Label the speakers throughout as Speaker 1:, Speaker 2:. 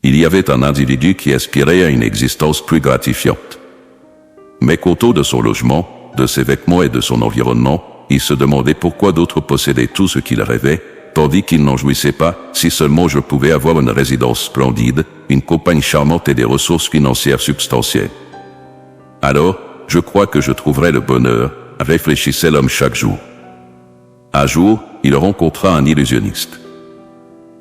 Speaker 1: Il y avait un individu qui aspirait à une existence plus gratifiante. Mécontent de son logement, de ses vêtements et de son environnement, il se demandait pourquoi d'autres possédaient tout ce qu'il rêvait, tandis qu'il n'en jouissait pas. Si seulement je pouvais avoir une résidence splendide, une compagne charmante et des ressources financières substantielles. Alors, je crois que je trouverais le bonheur, réfléchissait l'homme chaque jour. Un jour, il rencontra un illusionniste.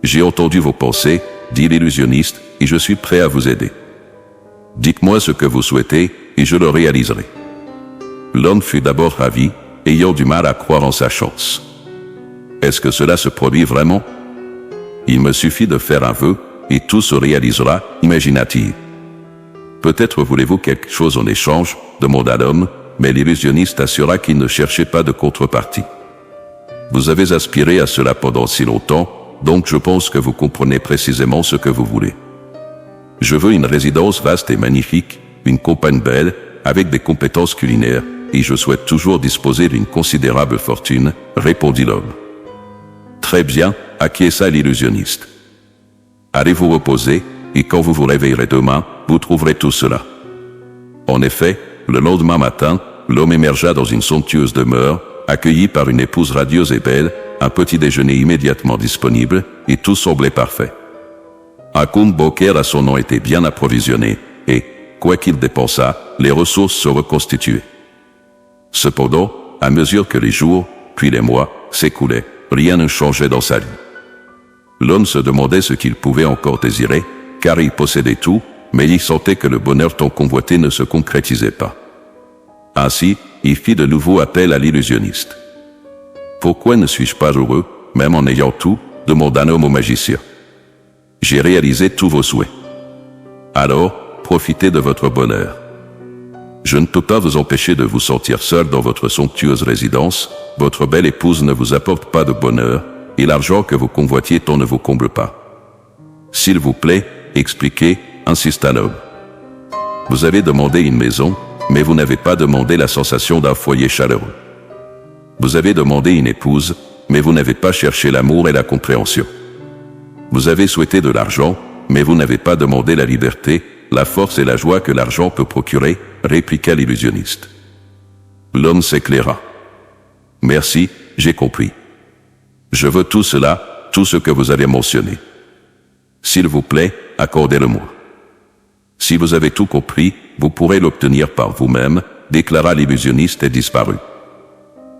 Speaker 1: J'ai entendu vos pensées, dit l'illusionniste, et je suis prêt à vous aider. Dites-moi ce que vous souhaitez, et je le réaliserai. L'homme fut d'abord ravi, ayant du mal à croire en sa chance. Est-ce que cela se produit vraiment? Il me suffit de faire un vœu, et tout se réalisera, imagina-t-il. Peut-être voulez-vous quelque chose en échange, demanda l'homme, mais l'illusionniste assura qu'il ne cherchait pas de contrepartie. Vous avez aspiré à cela pendant si longtemps, donc je pense que vous comprenez précisément ce que vous voulez. Je veux une résidence vaste et magnifique, une compagne belle, avec des compétences culinaires, et je souhaite toujours disposer d'une considérable fortune, répondit l'homme. Très bien, acquiesça l'illusionniste. Allez vous reposer, et quand vous vous réveillerez demain, vous trouverez tout cela. En effet, le lendemain matin, l'homme émergea dans une somptueuse demeure, accueilli par une épouse radieuse et belle, un petit déjeuner immédiatement disponible, et tout semblait parfait. Un compte bancaire à son nom était bien approvisionné, et, quoi qu'il dépensât, les ressources se reconstituaient. Cependant, à mesure que les jours, puis les mois, s'écoulaient, rien ne changeait dans sa vie. L'homme se demandait ce qu'il pouvait encore désirer, car il possédait tout, mais il sentait que le bonheur tant convoité ne se concrétisait pas. Ainsi, il fit de nouveau appel à l'illusionniste. « Pourquoi ne suis-je pas heureux, même en ayant tout ?» demanda un homme au magicien. « J'ai réalisé tous vos souhaits. Alors, profitez de votre bonheur. Je ne peux pas vous empêcher de vous sentir seul dans votre somptueuse résidence, votre belle épouse ne vous apporte pas de bonheur, et l'argent que vous convoitiez tant ne vous comble pas. S'il vous plaît, expliquez, insista l'homme. Vous avez demandé une maison, mais vous n'avez pas demandé la sensation d'un foyer chaleureux. Vous avez demandé une épouse, mais vous n'avez pas cherché l'amour et la compréhension. Vous avez souhaité de l'argent, mais vous n'avez pas demandé la liberté, la force et la joie que l'argent peut procurer, répliqua l'illusionniste. L'homme s'éclaira. Merci, j'ai compris. Je veux tout cela, tout ce que vous avez mentionné. S'il vous plaît, accordez-le-moi. Si vous avez tout compris, vous pourrez l'obtenir par vous-même, déclara l'illusionniste et disparut.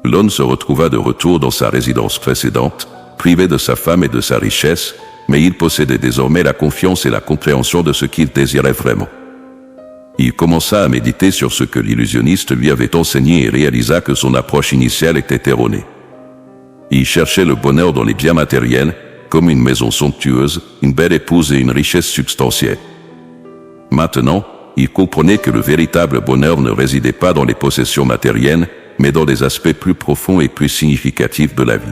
Speaker 1: L'homme se retrouva de retour dans sa résidence précédente, privé de sa femme et de sa richesse, mais il possédait désormais la confiance et la compréhension de ce qu'il désirait vraiment. Il commença à méditer sur ce que l'illusionniste lui avait enseigné et réalisa que son approche initiale était erronée. Il cherchait le bonheur dans les biens matériels, comme une maison somptueuse, une belle épouse et une richesse substantielle. Maintenant, il comprenait que le véritable bonheur ne résidait pas dans les possessions matérielles, mais dans des aspects plus profonds et plus significatifs de la vie.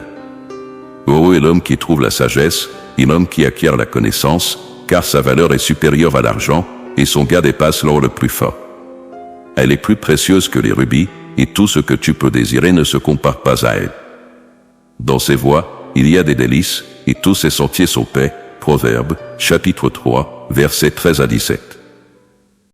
Speaker 1: Heureux est l'homme qui trouve la sagesse, et l'homme qui acquiert la connaissance, car sa valeur est supérieure à l'argent, et son gain dépasse l'or le plus fort. Elle est plus précieuse que les rubis, et tout ce que tu peux désirer ne se compare pas à elle. Dans ses voies, il y a des délices, et tous ses sentiers sont paix. Proverbes, chapitre 3, versets 13 à 17.